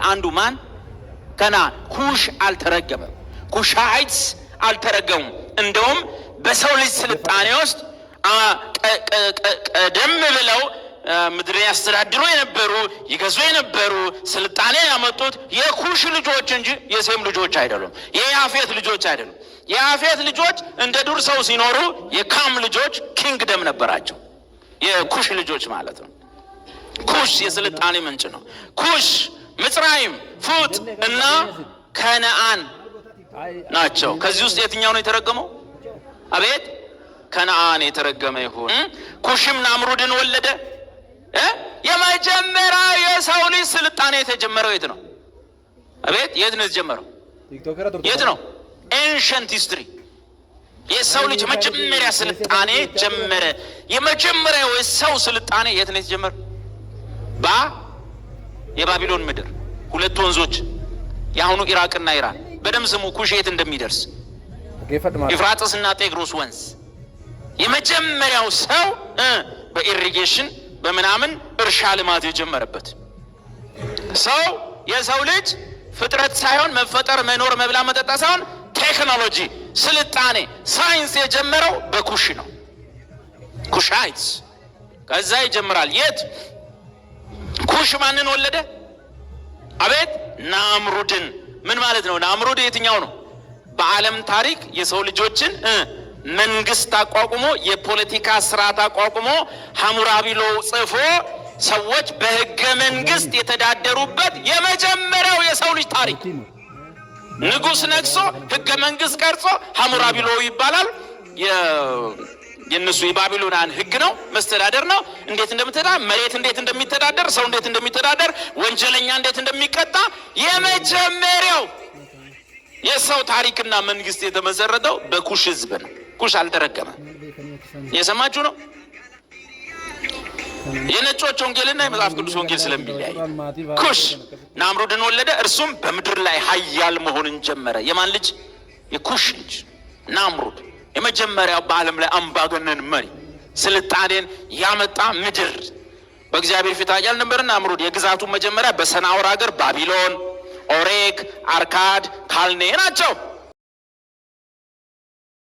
አንዱ ማን? ከነዓን። ኩሽ አልተረገመም። ኩሻይትስ አልተረገሙም። እንደውም በሰው ልጅ ስልጣኔ ውስጥ ቀደም ብለው ምድር ያስተዳድሩ የነበሩ ይገዙ የነበሩ ስልጣኔ ያመጡት የኩሽ ልጆች እንጂ የሴም ልጆች አይደሉም። የያፌት ልጆች አይደሉም። የያፌት ልጆች እንደ ዱር ሰው ሲኖሩ፣ የካም ልጆች ኪንግደም ነበራቸው። የኩሽ ልጆች ማለት ነው። ኩሽ የስልጣኔ ምንጭ ነው። ኩሽ፣ ምጽራይም፣ ፉጥ እና ከነዓን ናቸው። ከዚህ ውስጥ የትኛው ነው የተረገመው? አቤት ከነዓን የተረገመ ይሁን። ኩሽም ናምሩድን ወለደ። የመጀመሪያ የሰው ልጅ ስልጣኔ የተጀመረው የት ነው? አቤት የት ነው የተጀመረው? የት ነው? ኤንሸንት ሂስትሪ የሰው ልጅ መጀመሪያ ስልጣኔ ጀመረ። የመጀመሪያው የሰው ስልጣኔ የት ነው የተጀመረው? የባቢሎን ምድር ሁለት ወንዞች የአሁኑ ኢራቅና ኢራን። በደም ስሙ ኩሽ የት እንደሚደርስ ኤፍራጥስና ጤግሮስ ወንዝ። የመጀመሪያው ሰው በኢሪጌሽን በምናምን እርሻ ልማት የጀመረበት ሰው የሰው ልጅ ፍጥረት ሳይሆን መፈጠር፣ መኖር፣ መብላ፣ መጠጣ ሳይሆን ቴክኖሎጂ፣ ስልጣኔ፣ ሳይንስ የጀመረው በኩሽ ነው። ኩሻይትስ ከዛ ይጀምራል። የት? ኩሽ ማንን ወለደ? አቤት ናምሩድን። ምን ማለት ነው? ናምሩድ የትኛው ነው? በዓለም ታሪክ የሰው ልጆችን መንግስት አቋቁሞ የፖለቲካ ስርዓት አቋቁሞ ሐሙራቢሎ ጽፎ ሰዎች በህገ መንግስት የተዳደሩበት የመጀመሪያው የሰው ልጅ ታሪክ። ንጉስ ነግሶ ህገ መንግስት ቀርጾ ሐሙራቢሎ ይባላል። የነሱ የባቢሎናን ህግ ነው፣ መስተዳደር ነው። እንዴት እንደምትተዳደር፣ መሬት እንዴት እንደሚተዳደር፣ ሰው እንዴት እንደሚተዳደር፣ ወንጀለኛ እንዴት እንደሚቀጣ የመጀመሪያው የሰው ታሪክና መንግስት የተመሰረተው በኩሽ ህዝብ ነው። ኩሽ አልተረገመም። የሰማችሁ ነው። የነጮች ወንጌልና የመጽሐፍ ቅዱስ ወንጌል ስለሚለያይ ኩሽ ናምሩድን ወለደ። እርሱም በምድር ላይ ኃያል መሆንን ጀመረ። የማን ልጅ? የኩሽ ልጅ ናምሩድ። የመጀመሪያው በዓለም ላይ አምባገነን መሪ፣ ስልጣኔን ያመጣ ምድር በእግዚአብሔር ፊት ኃያል ነበር። ናምሩድ የግዛቱ መጀመሪያ በሰናዖር ሀገር ባቢሎን፣ ኦሬክ፣ አርካድ፣ ካልኔ ናቸው።